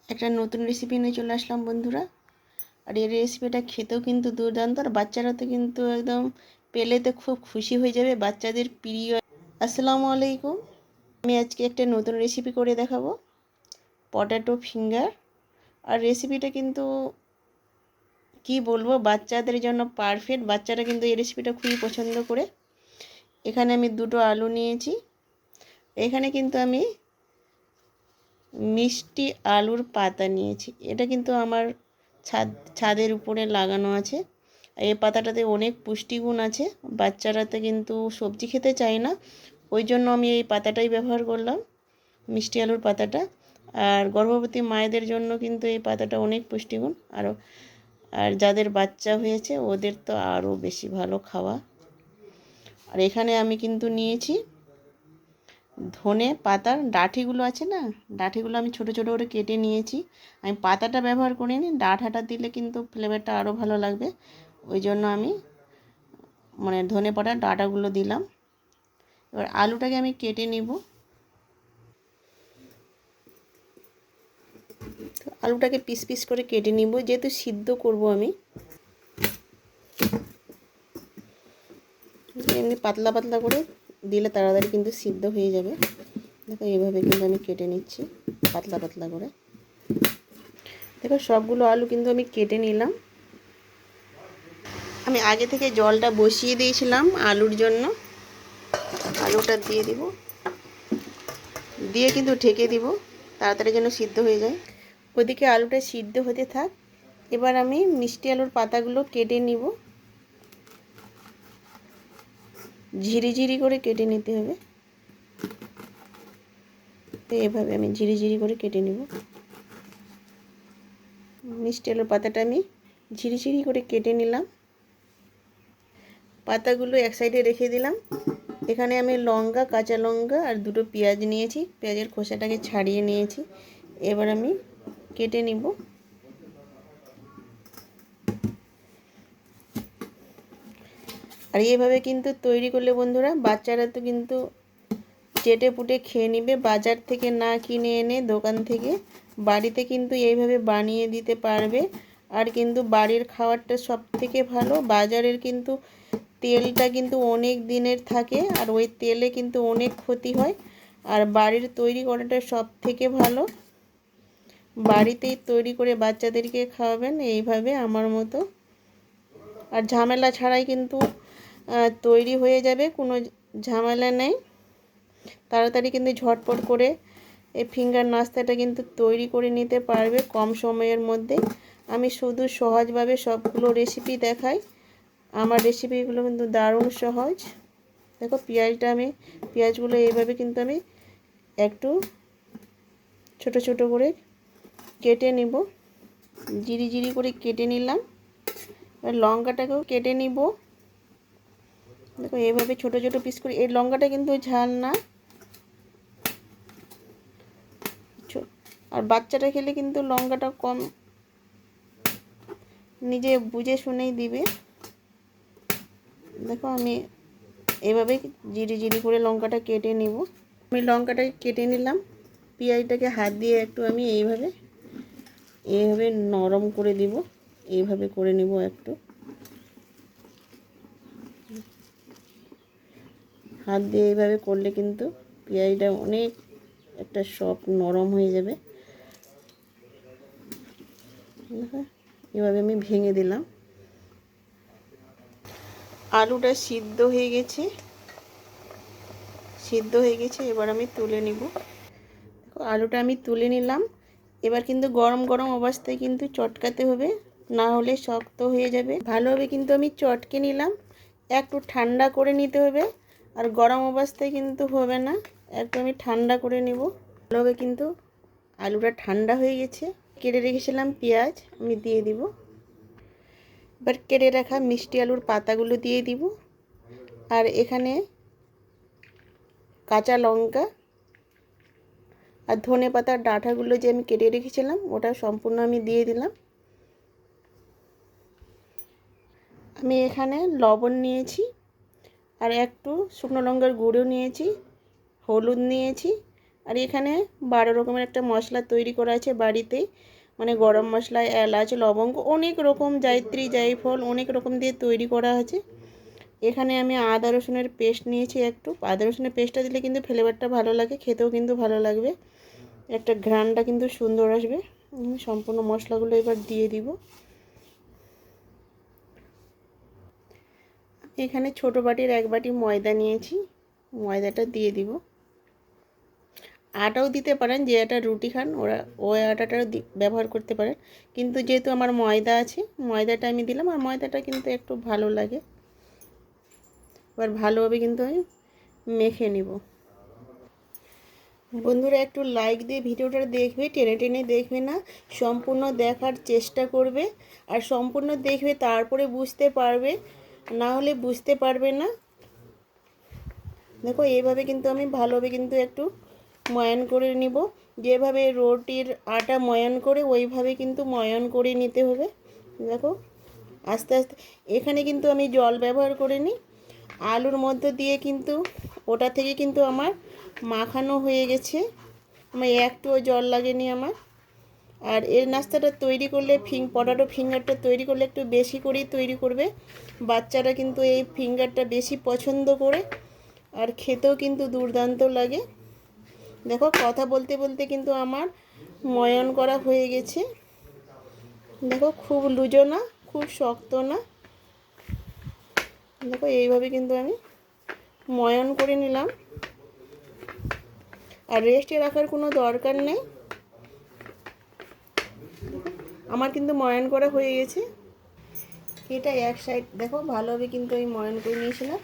একটা নতুন রেসিপি নিয়ে চলে আসলাম বন্ধুরা। আর এই রেসিপিটা খেতেও কিন্তু দুর্দান্ত, আর বাচ্চারা তো কিন্তু একদম পেলে তো খুব খুশি হয়ে যাবে, বাচ্চাদের প্রিয়। আসসালামু আলাইকুম। আমি আজকে একটা নতুন রেসিপি করে দেখাবো, পটেটো ফিঙ্গার। আর রেসিপিটা কিন্তু কি বলবো, বাচ্চাদের জন্য পারফেক্ট। বাচ্চারা কিন্তু এই রেসিপিটা খুবই পছন্দ করে। এখানে আমি দুটো আলু নিয়েছি। এখানে কিন্তু আমি মিষ্টি আলুর পাতা নিয়েছি। এটা কিন্তু আমার ছাদের উপরে লাগানো আছে। এই পাতাটাতে অনেক পুষ্টিগুণ আছে। বাচ্চারা তো কিন্তু সবজি খেতে চায় না, ওই জন্য আমি এই পাতাটাই ব্যবহার করলাম, মিষ্টি আলুর পাতাটা। আর গর্ভবতী মায়েদের জন্য কিন্তু এই পাতাটা অনেক পুষ্টিগুণ। আর যাদের বাচ্চা হয়েছে ওদের তো আরও বেশি ভালো খাওয়া। আর এখানে আমি কিন্তু নিয়েছি ধনে পাতার ডাঁটিগুলো আছে না, ডাঁটিগুলো আমি ছোট ছোট করে কেটে নিয়েছি। আমি পাতাটা ব্যবহার করিনি, ডাঁটাটা দিলে কিন্তু ফ্লেভারটা আরও ভালো লাগবে, ওই জন্য আমি ধনে পাতার ডাঁটাগুলো দিলাম। এবার আলুটাকে আমি কেটে নিব। তো আলুটাকে পিস পিস করে কেটে নিব, যেহেতু সিদ্ধ করব আমি। এমনি পাতলা পাতলা করে দিলে তাড়াতাড়ি কিন্তু সিদ্ধ হয়ে যাবে। দেখো এইভাবে কিন্তু আমি কেটে নিচ্ছি পাতলা পাতলা করে। দেখো সবগুলো আলু কিন্তু আমি কেটে নিলাম। আমি আগে থেকে জলটা বসিয়ে দিয়েছিলাম আলুর জন্য। আলুটা দিয়ে দিব, দিয়ে কিন্তু ঢেকে দিব তাড়াতাড়ি যেন সিদ্ধ হয়ে যায়। ওদিকে আলুটা সিদ্ধ হতে থাক। এবার আমি মিষ্টি আলুর পাতাগুলো কেটে নিব, ঝিরিঝিরি করে কেটে নিতে হবে। তো এভাবে আমি ঝিরিঝিরি করে কেটে নিব। মিষ্টি আলুর পাতাটা আমি ঝিরিঝিরি করে কেটে নিলাম। পাতাগুলো এক সাইডে রেখে দিলাম। এখানে আমি লঙ্কা, কাঁচা লঙ্কা আর দুটো পেঁয়াজ নিয়েছি, পেঁয়াজের খোসাটাকে ছাড়িয়ে নিয়েছি। এবার আমি কেটে নিব। আর এইভাবে কিন্তু তৈরি করলে বন্ধুরা বাচ্চারা তো কিন্তু চেটে পুটে খেয়ে নেবে। বাজার থেকে না কিনে এনে দোকান থেকে বাড়িতে কিন্তু এইভাবে বানিয়ে দিতে পারবে। আর কিন্তু বাড়ির খাবারটা সব থেকে ভালো। বাজারের কিন্তু তেলটা কিন্তু অনেক দিনের থাকে, আর ওই তেলে কিন্তু অনেক ক্ষতি হয়। আর বাড়ির তৈরি করাটা সব থেকে ভালো। বাড়িতেই তৈরি করে বাচ্চাদেরকে খাওয়াবেন এইভাবে আমার মতো। আর ঝামেলা ছাড়াই কিন্তু তৈরি হয়ে যাবে, কোনো ঝামেলা নেই। তাড়াতাড়ি কিন্তু ঝটপট করে এই ফিঙ্গার নাস্তাটা কিন্তু তৈরি করে নিতে পারবে কম সময়ের মধ্যে। আমি শুধু সহজভাবে সবগুলো রেসিপি দেখাই। আমার রেসিপিগুলো কিন্তু দারুণ সহজ। দেখো পেঁয়াজগুলো এইভাবে কিন্তু আমি একটু ছোট ছোট করে কেটে নিব, জিরি জিরি করে কেটে নিলাম। এবার লঙ্কাটাকেও কেটে নিব। দেখো এইভাবে ছোট ছোট পিস করে। এই লঙ্কাটা কিন্তু ঝাল না, আর বাচ্চাটা খেলে কিন্তু লঙ্কাটা কম, নিজে বুঝে শুনেই দিবে। দেখো আমি এভাবে জিরি জিরি করে লঙ্কাটা কেটে নিব। আমি লঙ্কাটাকে কেটে নিলাম। পেঁয়াজটাকে হাত দিয়ে একটু আমি এইভাবে নরম করে দিব। এইভাবে করে নিব একটু, হাত দিয়ে এইভাবে করলে কিন্তু পেঁয়াজটা অনেক একটা সফট নরম হয়ে যাবে। এভাবে আমি ভেঙে দিলাম। আলুটা সিদ্ধ হয়ে গেছে, এবার আমি তুলে নিব। আলুটা আমি তুলে নিলাম। এবার কিন্তু গরম গরম অবস্থায় কিন্তু চটকাতে হবে, না হলে শক্ত হয়ে যাবে। ভালোভাবে কিন্তু আমি চটকে নিলাম। একটু ঠান্ডা করে নিতে হবে, আর গরম অবস্থায় কিন্তু হবে না, একটু আমি ঠান্ডা করে নিব। ভালোভাবে কিন্তু আলুটা ঠান্ডা হয়ে গেছে। কেটে রেখেছিলাম পেঁয়াজ আমি দিয়ে দিব। এবার কেটে রাখা মিষ্টি আলুর পাতাগুলো দিয়ে দিব। আর এখানে কাঁচা লঙ্কা আর ধনে পাতার ডাঁটাগুলো যে আমি কেটে রেখেছিলাম ওটা সম্পূর্ণ আমি দিয়ে দিলাম। আমি এখানে লবণ নিয়েছি, আর একটু শুকনো লঙ্কার গুঁড়ো নিয়েছি, হলুদ নিয়েছি, আর এখানে 12 রকমের একটা মশলা তৈরি করা আছে বাড়িতেই, মানে গরম মশলা, এলাচ, লবঙ্গ, অনেক রকম, জায়ত্রী, জায়ফল, অনেক রকম দিয়ে তৈরি করা আছে। এখানে আমি আদা রসুনের পেস্ট নিয়েছি একটু। আদা রসুনের পেস্টটা দিলে কিন্তু ফ্লেভারটা ভালো লাগে, খেতেও কিন্তু ভালো লাগবে, একটা ঘ্রাণটা কিন্তু সুন্দর আসবে। সম্পূর্ণ মশলাগুলো এবার দিয়ে দিব। এখানে ছোট বাটির 1 বাটি ময়দা নিয়েছি, ময়দাটা দিয়ে দিব। আটাও দিতে পারেন, যে আটা রুটি খান ওরা ওই আটাটাও ব্যবহার করতে পারেন, কিন্তু যেহেতু আমার ময়দা আছে ময়দাটা আমি দিলাম, আর ময়দাটা কিন্তু একটু ভালো লাগে। এবার ভালোভাবে কিন্তু আমি মেখে নিব। বন্ধুরা একটু লাইক দিয়ে ভিডিওটা দেখবে, টেনে টেনে দেখবে না, সম্পূর্ণ দেখার চেষ্টা করবে, আর সম্পূর্ণ দেখবে তারপরে বুঝতে পারবে, না হলে বুঝতে পারবে না। দেখো এইভাবে কিন্তু আমি ভালোভাবে কিন্তু একটু ময়ান করে নিব, যেভাবে রুটির আটা ময়ান করে ওইভাবে কিন্তু ময়ান করে নিতে হবে। দেখো আস্তে আস্তে, এখানে কিন্তু আমি জল ব্যবহার করিনি, আলুর মধ্যে দিয়ে কিন্তু ওটা থেকে কিন্তু আমার মাখানো হয়ে গেছে, আমার একটুও জল লাগেনি আমার। আর এর নাস্তাটা তৈরি করলে পটাটো ফিঙ্গারটা তৈরি করলে একটু বেশি করেই তৈরি করবে, বাচ্চারা কিন্তু এই ফিঙ্গারটা বেশি পছন্দ করে, আর খেতেও কিন্তু দুর্দান্ত লাগে। দেখো কথা বলতে বলতে কিন্তু আমার ময়ান করা হয়ে গেছে। দেখো খুব লুজো না, খুব শক্ত না। দেখো এইভাবে কিন্তু আমি ময়ান করে নিলাম, আর রেস্টে রাখার কোনো দরকার নেই, আমার কিন্তু ময়ান করা হয়ে গেছে। এটা এক সাইড দেখো ভালোভাবে কিন্তু আমি ময়ান করে নিয়েছিলাম,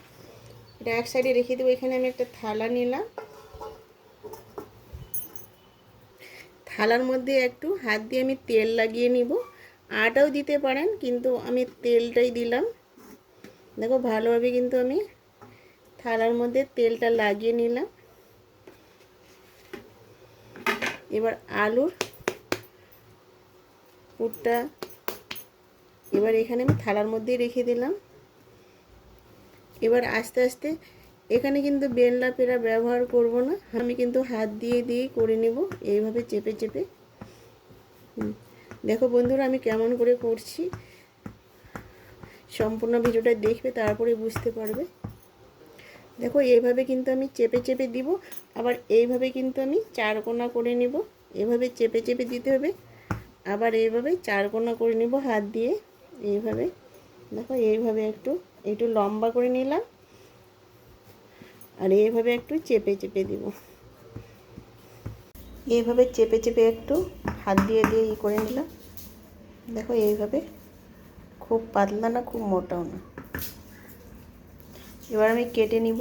এটা এক সাইডে রেখে দেবো। এখানে আমি একটা থালা নিলাম, থালার মধ্যে একটু হাত দিয়ে আমি তেল লাগিয়ে নিব, আটাও দিতে পারেন কিন্তু আমি তেলটাই দিলাম। দেখো ভালোভাবে কিন্তু আমি থালার মধ্যে তেলটা লাগিয়ে নিলাম। এবার আলুর পুরটা এবার এখানে আমি থালার মধ্যেই রেখে দিলাম। এবার আস্তে আস্তে, এখানে কিন্তু বেলনা পেরা ব্যবহার করব না, আমি কিন্তু হাত দিয়ে দিয়ে করে নেব, এইভাবে চেপে চেপে। দেখো বন্ধুরা আমি কেমন করে করছি, সম্পূর্ণ ভিডিওটা দেখবে তারপরে বুঝতে পারবে। দেখো এইভাবে কিন্তু আমি চেপে চেপে দিব, আবার এইভাবে কিন্তু আমি 4 কোণা করে নেব, এভাবে চেপে চেপে দিতে হবে, আবার এইভাবে 4 কোণা করে নেব হাত দিয়ে, এইভাবে। দেখো এইভাবে একটু একটু লম্বা করে নিলাম, আর এইভাবে একটু চেপে চেপে দিব, এইভাবে চেপে চেপে একটু হাত দিয়ে দিয়ে করে নিলাম। দেখো এইভাবে, খুব পাতলা না খুব মোটাও না। এবার আমি কেটে নিব,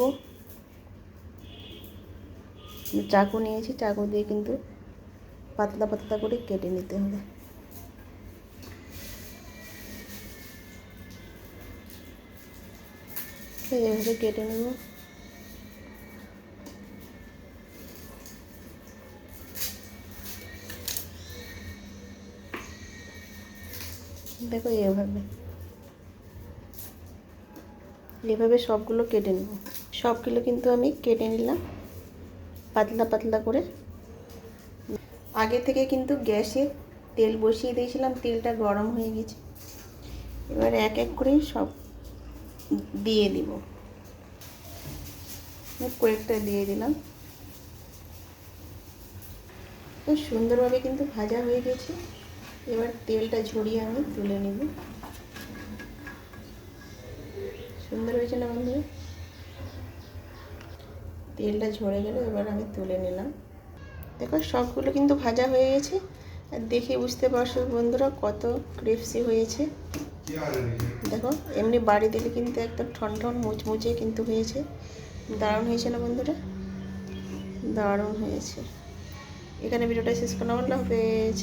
চাকু নিয়েছি, চাকু দিয়ে কিন্তু পাতলা পাতলা করে কেটে নিতে হবে। এইভাবে কেটে নেব। দেখো এইভাবে এভাবে সবগুলো কেটে নেব, সবগুলো কিন্তু আমি কেটে নিলাম পাতলা পাতলা করে। আগে থেকে কিন্তু গ্যাসে তেল বসিয়ে দিয়েছিলাম, তেলটা গরম হয়ে গেছে, এবার এক এক করে সব দিয়ে দিব। কয়েকটা দিয়ে দিলাম, তো সুন্দরভাবে কিন্তু ভাজা হয়ে গেছে। এবার তেলটা ঝরিয়ে আমি তুলে নেব। সুন্দর হয়েছে না বন্ধুরা? তেলটা ঝরে গেল, এবার আমি তুলে নিলাম। দেখো সবগুলো কিন্তু ভাজা হয়ে গেছে, আর দেখে বুঝতে পারছো বন্ধুরা কত ক্রিস্পি হয়েছে। দেখো এমনি বাড়ি দিলে কিন্তু একদম ঠনঠন মুচমুচে কিন্তু হয়েছে, দারুণ হয়েছে না বন্ধুরা? দারুণ হয়েছে। এখানে ভিডিওটা শেষ করলাম, আল্লাহ হাফেজ।